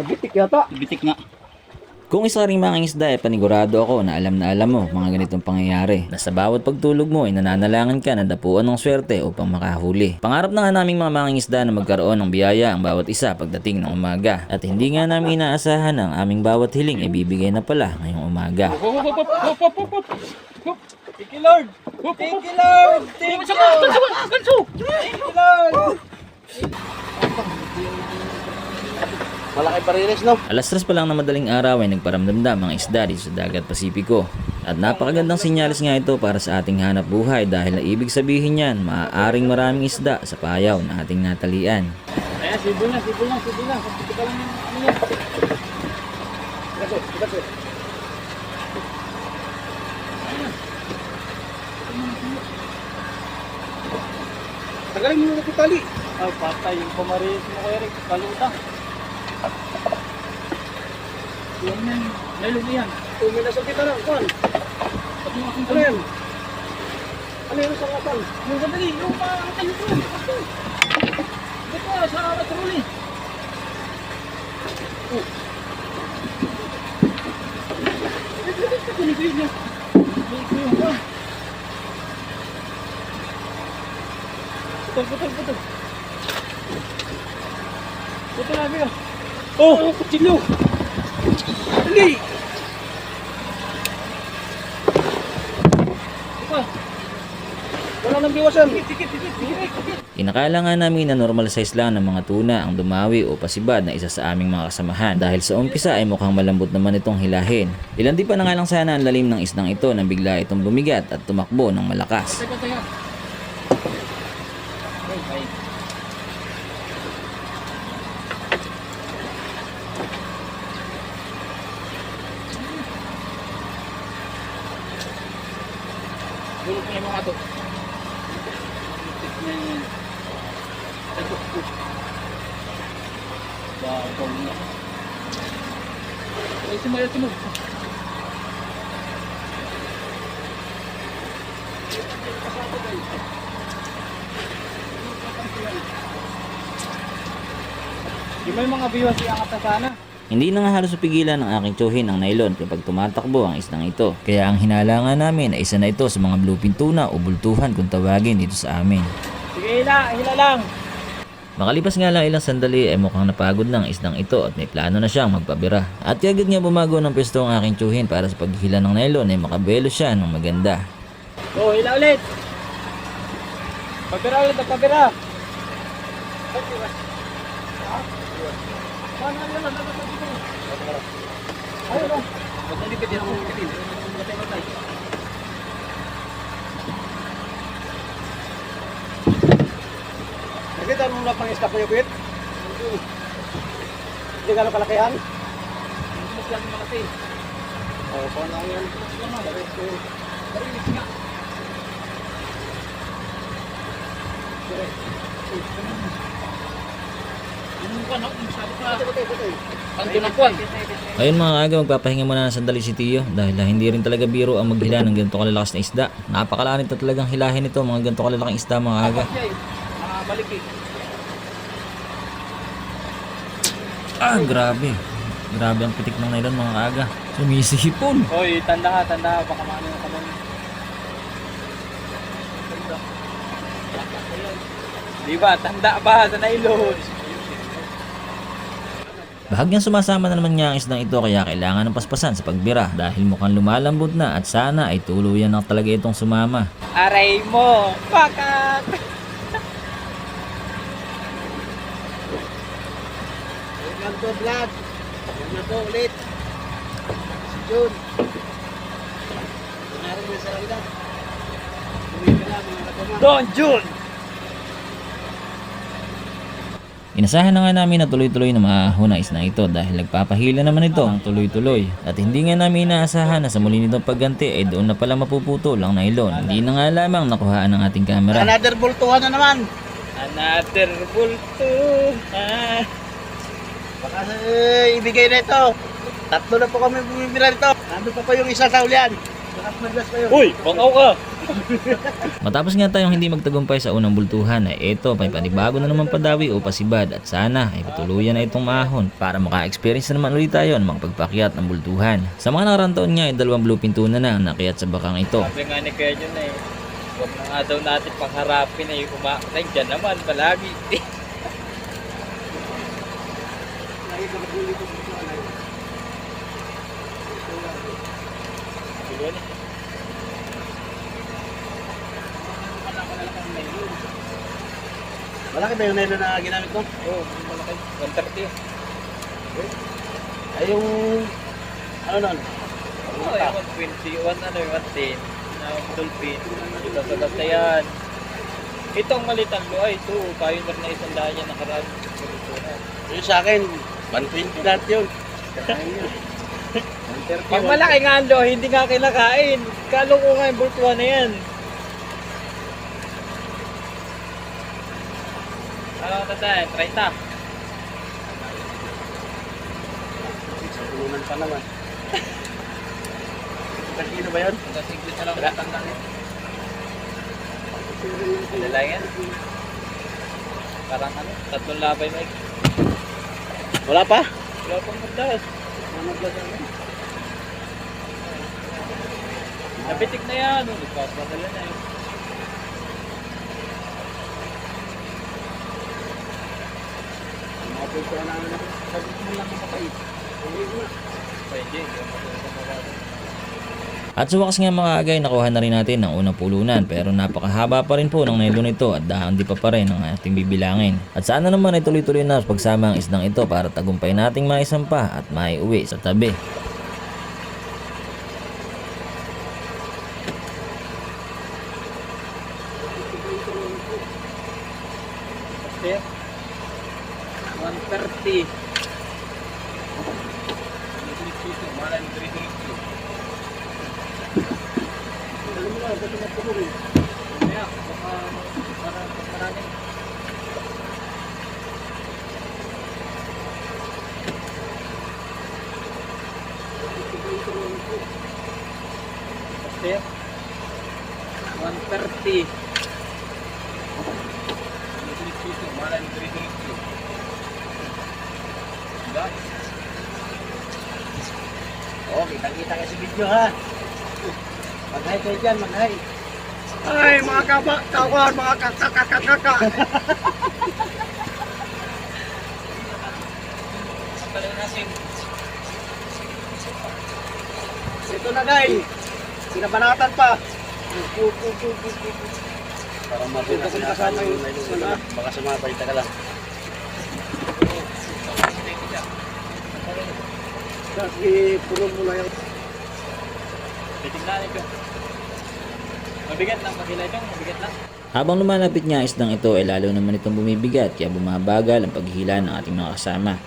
Nabitik yata. Bitik nga. Kung isa ring mangingisda ay panigurado ako na alam mo mga ganitong pangyayari na sa bawat pagtulog mo ay nananalangan ka na dapuan ng swerte upang makahuli. Pangarap na nga naming mga mangingisda na magkaroon ng biyaya ang bawat isa pagdating ng umaga at hindi nga namin inaasahan na ang aming bawat hiling ay bibigay na pala ngayong umaga. Thank you, Lord. Thank you, Lord. Thank you. Thank you, Lord. Malaki parilis, no? Alas 3 pa lang na madaling araw ay nagparamdamdam ang isda dito sa dagat Pasipiko. At napakagandang sinyalis nga ito para sa ating hanap buhay dahil na ibig sabihin niyan maaaring maraming isda sa payaw na ating natalian. Ayan, sibo na. Ito pa lang yung ano yan. Kasi. Tagalin mo na tali. Ay, patay yung pamaris mo kay Eric. Kalutang. Yan yan. Nailog yan. Uminasok kita lang, Juan. Pati yung aking Ano yan? Ano yun sa kapal? yung kadali, yung makakatay ito. Dito, sa patroli. Kunig niya. Putol. Putol na, amigo. Oh, kutsilyo. Dali. Wala nang biwasan. Inakala nga namin na normal size lang ng mga tuna ang dumawi o pasibad na isa sa aming mga kasamahan dahil sa umpisa ay mukhang malambot naman itong hilahin. Ilandi pa na nga lang sana ang lalim ng isdang ito nang bigla itong bumigat at tumakbo ng malakas. Teka. Ay. Bulok na yung mga to. Wow, na. Ay, sumayo. Yung may mga biwas iangat na sana. Hindi na nga halos mapigilan ng aking tsuhin ang nylon kapag tumatakbo ang isdang ito. Kaya ang hinala nga namin ay isa na ito sa mga bluefin tuna o bultuhan kung tawagin dito sa amin. Sige, hila lang. Makalipas nga lang ilang sandali ay mukhang napagod na ang isdang ito at may plano na siyang magpabira. At agad nga bumago ng pwesto ang aking tsuhin para sa paghila ng nylon ay makabelo siya ng maganda. Oh, hila ulit. Pabira ulit, pabira. Nakita mo na pang iskap na yung kwit? Hindi gano'ng kalakihan? Mas lang malaki. Oo, paano lang yan? Barilis nga. Yung kwan, sabi pa. Ang tunakwan. Ayun mga aga, magpapahinga muna ng sandali si Tio dahil hindi rin talaga biro ang maghila ng ganito kalalakas na isda. Napakalanit na talagang hilahin ito mga ganito kalalaking isda mga aga. Balik eh. Grabe. Grabe ang pitik ng nylon mga aga. Sumisipon. Hoy, tanda ka. Baka maano yung kamay. Diba, tanda ba sa nylon? Bahagyang sumasama na naman nga ang isdang ito kaya kailangan ng paspasan sa pagbira dahil mukhang lumalambot na at sana ay tuluyan na talaga itong sumama. Aray mo! Bakit? Yan to, vlog. Yan na po ulit. Si Jun. Nangarin mo sa lang. Uwi ka na, mga katama. Don Jun! Inasahan na nga namin na tuloy-tuloy na maahon ang isdang ito dahil nagpapahila naman ito ang tuloy-tuloy. At hindi nga namin inaasahan na sa muli nitong pagganti ay doon na pala mapuputol ang nylon. Hindi na nga lamang nakuhaan ng ating camera. Another bultuhan na naman. Another bulto. Baka ibigay na ito. Tatlo na po kami bumibira nito. Nandun pa yung isa sa ulian. Lakas magdas pa yun. Uy, bangaw ka. Matapos nga tayong hindi magtagumpay sa unang bultuhan ay ito, may panibago na naman padawi o pasibad at sana ay patuluyan na itong maahon para maka-experience na naman ulit tayo ng mga pagpakyat ng bultuhan. Sa mga nakarang taon nga ay 2 blue pinto na ang nakyat sa bakang ito. Sabi nga ni Kuya Jun eh, huwag na nga daw natin pangharapin eh, umakay dyan naman palagi. Malaki ba yung nelo na ginamit mo? Oo, malaki. 130. Ay yung... Ano nun? Oo, yung 120, 110 na dolphin. Basta yan. Itong malitang ay ito, pioneer na isang daan yan nakaraan. Yung sa akin, 120 lahat yun. Pag malaki nga ang lo, hindi nga kinakain. Kalo ko nga yung bultuhan na yan. Ano tanda, 30. Sa tulunan pa naman. Ilang kilo ba yun? Hanggang 50 na lang ang tanda niya. Ano lang yan? Parang ano, 3 labay Mike. Wala pa? Wala pang magdas. Napitik na yan, nagpapadala na yun. Mapagpura namin ako. Sabi mo lang makapait. Pwede, yung matulog. At sa wakas nga mga agay, nakuha na rin natin ang unang pulunan pero napakahaba pa rin po ng nelo nito at dahang di pa rin ang ating bibilangin. At sana naman ay tuloy-tuloy na pagsama ang isdang ito para tagumpay nating maisampa at maiuwi sa tabi. Kasi, 130. Kaya, baka marami. Kasi, 130. Oo, kita-kita ka sa video ha. Mag-hi kayo dyan, mag-hi. Ay, mga kawan, mga kakakakakaka. Ito na guys. Sinabanatan pa. Parang mapinasama yung baka sumabay ka lang. Kasi puro mo lang yung... Titignan ito. Mabigat lang, pagkila ito, mabigat lang. Habang lumalapit nga isdang ito ay lalo naman itong bumibigat kaya bumabagal ang paghihila ng ating mga kasama.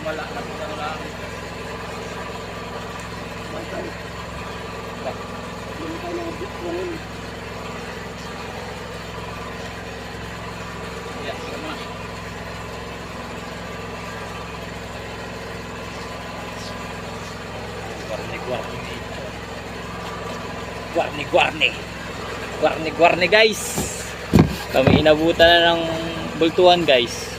Wala na po na lang. Yeah, sama. Guarni guys. Kami inabutan na ng bultuhan guys.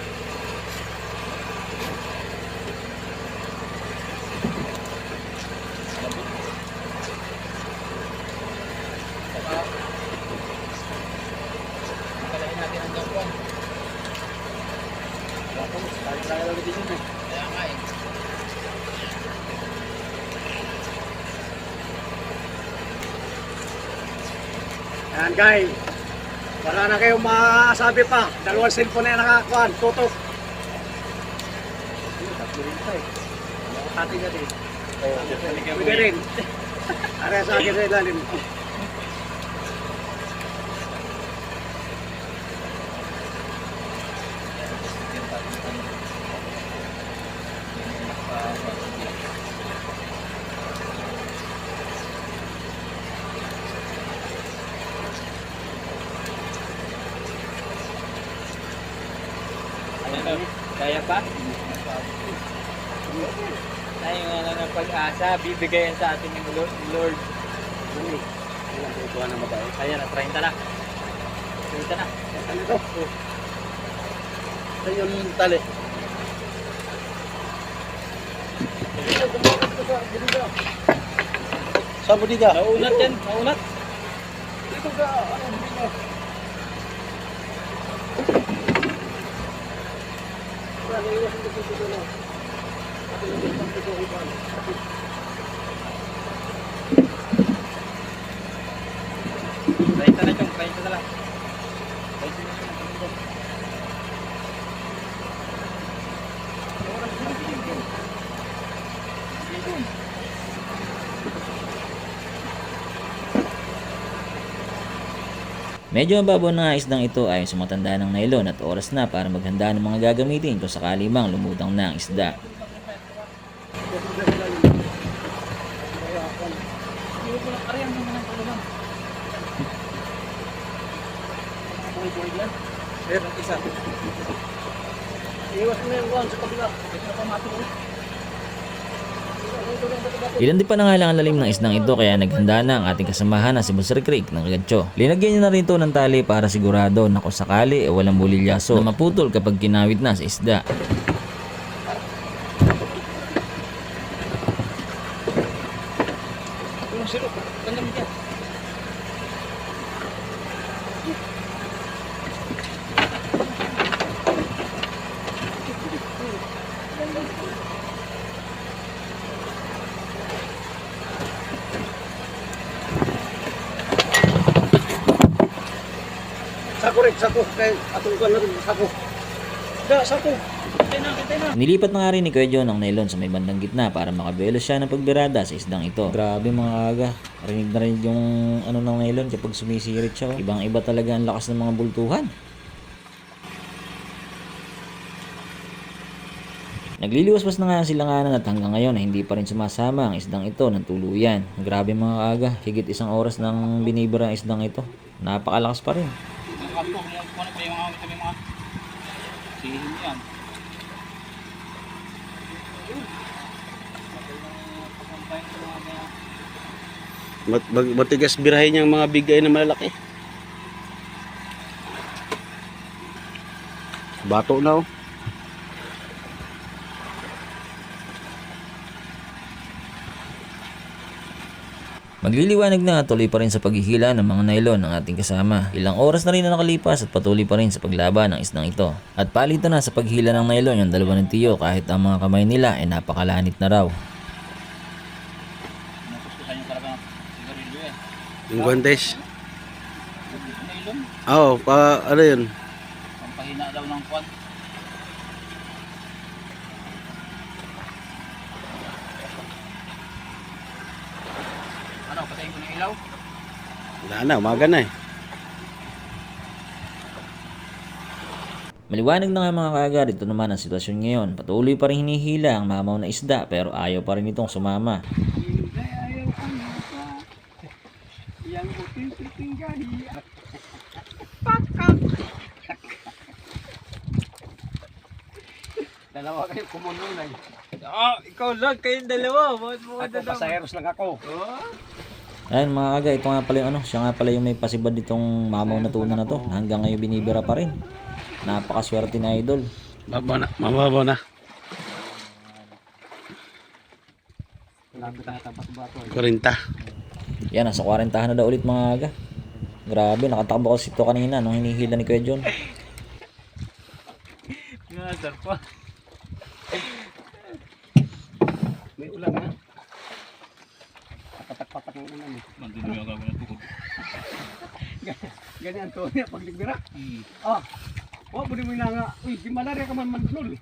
Kalahin natin ang gawin. Tayo ulit din yun eh. Kaya nga eh. Ayan guys, wala na kayong masabi pa. 2 cellphone na nakakuan, tutok. Hati niya din. Pwede rin. Are sa akin sa ilalim. Kaya pa? Tayo nga lang ang pag-asa, bibigayan sa atin ng Lord. Dali. Ilang butuan na babae. Kaya na, 30 na. 30 na. Ano to? Sa yung tali. Sa budiga. Naunat yan, naunat. Dito ka. Ano budiga? Wala, iwas mo dito na. Ito yung isang dito ko pa. Pahinta na chong, pahinta na lang. Pahinta na chong. Medyo mababaw na nga isdang ito ayon sa matanda ng nylon at oras na para maghanda ng mga gagamitin kung sakali mang lumutang na ang isda. Meron isa. Iwas mo yung buwan sa kabila. Ito na pamatulog. Ilan di pa na nga lang ang lalim ng isdang ito kaya naghanda na ang ating kasamahan na si Buster Creek ng gancho. Linagyan niya na rin ito ng tali para sigurado na kung sakali walang bulilyaso na maputol kapag kinawit na sa isda. Yung sirok. Tandang dyan. Sako rin, sako. Kaya atong ka na rin, sako. Da, sako. Kantay na. Nilipat na nga rin ni Kuya John ang nylon sa may bandang gitna para makabelo siya ng pagbirada sa isdang ito. Grabe mga aga. Rinig na rin yung ano ng nylon kapag sumisirit siya. Ibang iba talaga ang lakas ng mga bultuhan. Nagliliwas-was na nga ang silanganan at hanggang ngayon ay hindi pa rin sumasama ang isdang ito ng tuluyan. Grabe mga aga. Higit isang oras nang binibira ang isdang ito. Napakalakas pa rin. Matigas birahin niyang mga bigay na malalaki. Bato na oh. Magliliwanag na tuloy pa rin sa paghihila ng mga nylon ng ating kasama. Ilang oras na rin na nakalipas at patuloy pa rin sa paglaban ng isdang ito. At palitan na sa paghila ng nylon yung dalawa ng tiyo kahit ang mga kamay nila ay napakalanit na raw. Yung guantes. Oo, pa ano yun? Pampahina daw ng kwan. Ano, patayin ko ng ilaw? Wala na, umaga na eh. Maliwanag na nga mga kaagad, ito naman ang sitwasyon ngayon. Patuloy pa rin hinihila ang mamaw na isda pero ayaw pa rin itong sumama. Yang puting-puting gani. Dalawa kayo kumunol na. Ikaw lang, kayong dalawa. Ako pasaheros lang ako. Ayun mga aga, ito nga pala yung ano, siya nga pala yung may pasibad ditong mamaw na tuna na to. Hanggang ngayon binibira pa rin. Napakaswerte na idol. Mababaw na. 40. Yan, nasa 40 na daw ulit mga aga. Grabe, nakatakbo kasi ito kanina nung hinihila ni Kuya John. Ngasar pa. May ulan na. Patak-patak ng ulan eh. Nandun yung gagawin na tukod. Ganyan to niya pag nagbira. Oh, budi mo nga. Uy, di malaria ka man manlol.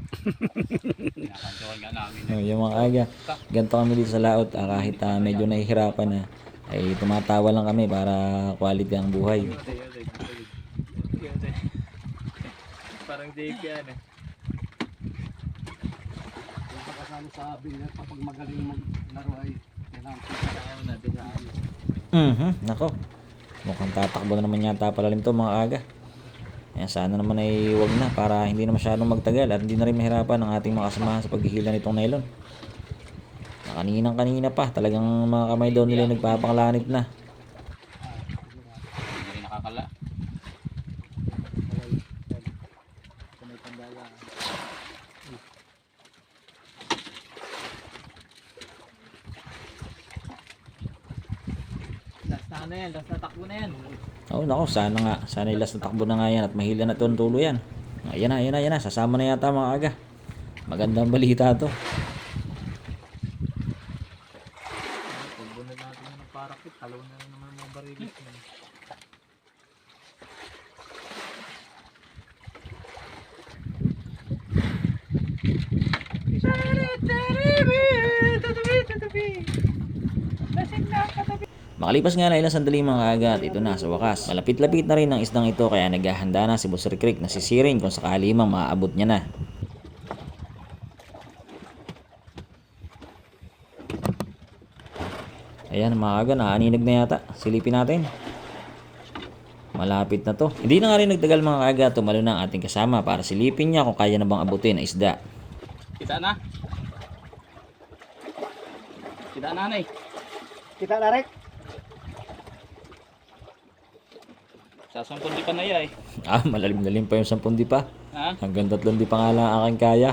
Pinakantuhan nga namin. Yung mga aga, ganito kami dito sa laot. Kahit medyo nahihirapan na, ay tumatawa lang kami para quality ang buhay. Parang JP yan eh. Yung pagkasali sa abing kapag magaling maglaro ay kailangan Ayaw na, di na. Nako. Mukhang tatakbo na naman yata palalim to mga aga. Ayan, sana naman ay wag na para hindi na masyadong magtagal at hindi na rin mahirapan ang ating mga kasamahan sa paghihila nitong nylon. Kaninang-kanina pa, talagang mga kamay daw nila nagpapanglanit na. Hindi rin nakakala. Last na ano yan, last na takbo na yan. Oo, nako, sana nga. Sana ilas na takbo na nga yan at mahila na itong tulo yan. Ayan na, ayan na, ayan na. Sasama na yata mga aga. Magandang balita to. Tubo na natin ng parakit, halaw na rin naman mga barilis. Makalipas nga na ilang sandali mga aga at ito na sa wakas. Malapit-lapit na rin ang isdang ito kaya naghahanda na si Boss Rick na sisirin kung sakali mang maaabot niya na. Ayan mga aga, naaninag na yata. Silipin natin. Malapit na to. Hindi na nga rin nagtagal mga aga, tumalo na ang ating kasama para silipin niya kung kaya na bang abutin ang isda. Kita na. Kita na, nanay. Kita na, Rick. Sasampun di pa na iya eh. Ah, malalim-lalim pa yung 10 di pa. Ha? Hanggang 3 di pa nga lang ang aking kaya.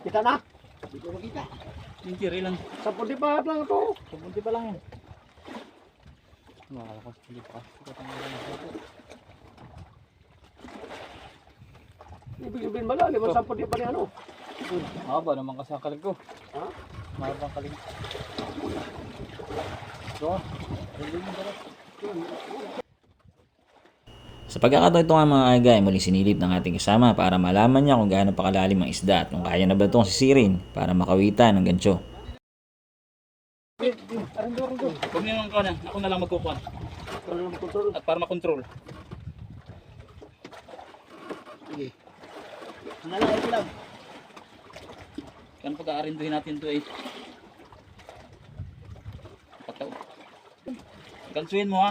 Kita na. Hindi ko makita. Yung kiri lang. 10 di pa lang ito. Sabunti pa lang yan. Nakalakas, hindi pa. Ibig sabihin malalim. 10 di pa ni ano. Haba naman kasi ang kalig ko. Ha? Mahaba ang kalig. So, Sa pagkakataon ito nga mga aga ay muling sinilip ng ating kasama para malaman niya kung gaano pa kalalim ang isda at kung kaya na ba itong sisirin para makawitan ng gancho. Huwag niyo naman ka na. Ako na lang magkukuhan. At para makontrol. Sige. Nalaki ko lang. Kaya pag-aarinduhin natin ito eh. Pataw. Kansuin mo ha.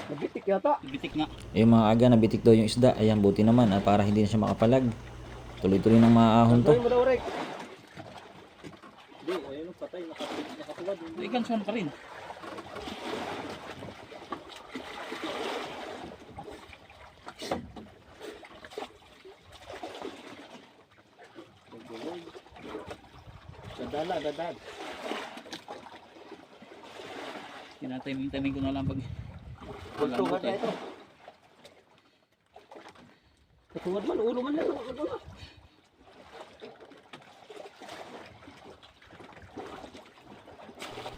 Nabitik yata. Bitik nga. Yung mga aga nabitik daw yung isda. Ayan, buti naman para hindi na siya makapalag. Tuloy-tuloy ng maahon to. Tuloy mo daw, Rick. Hindi, ayun patay. Nakatuwad. Hindi, kansuan pa rin. Dadala, dadal. Tinatiming ko na lang pag... Tuwad na ito. Tuwad man, ulo man yan.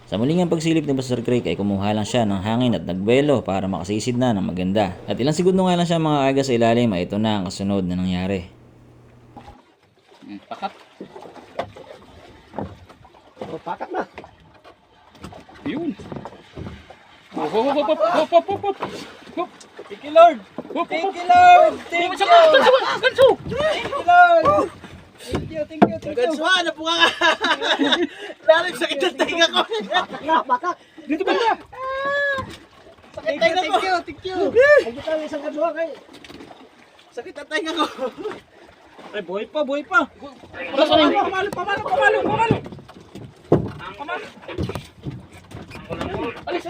Sa muling ang pagsilip ni Buster Creek ay kumuha lang siya ng hangin at nagbuelo para makasisid na ng maganda. At ilang segundo nga lang siya mga aga sa ilalim ay ito na ang kasunod na nangyari. Pakat. Pakat na. Yun. Hop, hop, hop, hop, hop, hop, hop, hop. Thank you, Lord. Thank you, Lord. Thank you. Ganso. Thank you, Lord. Thank you, thank you, thank you. Gansuan, na po ka. Lalim sakit ang tainga ko. Pakat. Dito ba na? Sakit ang tainga ko. Thank you. Ay, dito ang isang gansuan kay. Sakit ang tainga ko. Ay, buhay pa, buhay pa. Pamalo. Alis.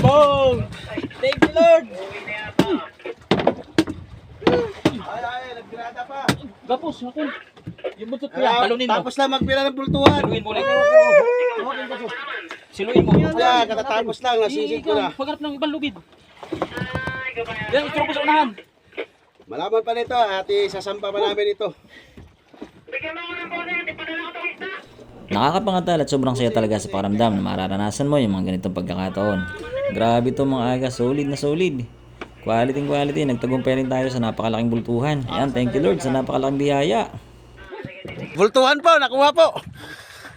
Boom! Thank you, Lord. Ay, naggrada pa. Gapos, ako. Yung buntot ko yan, talunin mo. Tapos lang magpira ng bultuhan. Siluin mo ulit. Siluin mo. Yan, katatapos lang. Nasisid ko na. Pagharap ng ibang lubid. Yan, ituro ko sa unahan. Malaman pa nito, ati sasampa pa namin ito. Nakakapangatal at sobrang saya talaga sa pakiramdam na mararanasan mo yung mga ganitong pagkakataon. Grabe to mga aga, solid na solid. Quality, nagtagumpay rin tayo sa napakalaking bultuhan. Ayan, thank you Lord sa napakalaking biyaya. Bultuhan po, nakuha po.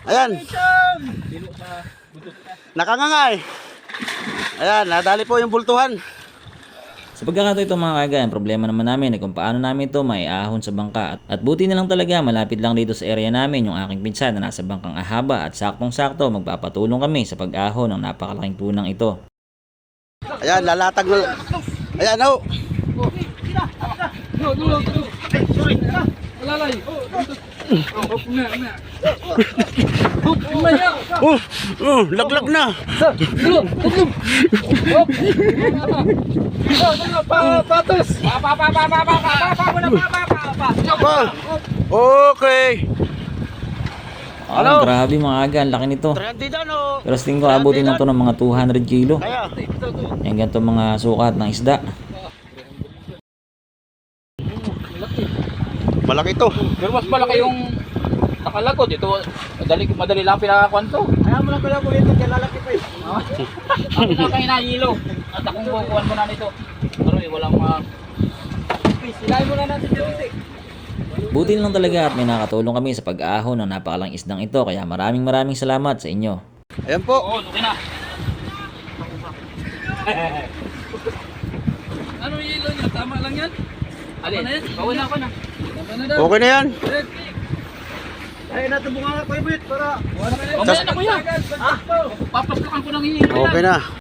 Ayan. Nakangangay. Ayan, nadali po yung bultuhan. Sa pagkakataon ito mga kaigan, problema naman namin ay kung paano namin ito maiahon sa bangka. At buti na lang talaga, malapit lang dito sa area namin yung aking pinsan na nasa bangkang ahaba at saktong-sakto magpapatulong kami sa pag-ahon ng napakalaking tunang ito. Ayan, lalatag mo. Ayan, oh. Alalay. Laglag na. Patos. Okay. Ah, grabe mga aga, ang laki nito. 30 daw, no. Pero sa tingin ko abutin lang to ng mga 200 kilo. Kaya, Yan ganito mga sukat ng isda. malaki to. Pero mas malaki yung nakalagod. Ito, madali lang pinakakuan to. Ayaw mo lang pala po ito, kaya lalaki pa eh. Ako na kayo nahilo. At akong kukuhan mo na nito. Pero walang silahin mo na natin dito. Buti lang talaga at may nakatulong kami sa pag-ahon ng napakalang isdang ito. Kaya maraming salamat sa inyo. Ayan po. Oo, okay na. Ano yung hilo niya? Tama lang yan? Alin? Bawal na ako na. Okay na yan. Ay, natubungan ako ibit para Mamaya na ko yan. Papaslakan ko ng hilo. Okay na.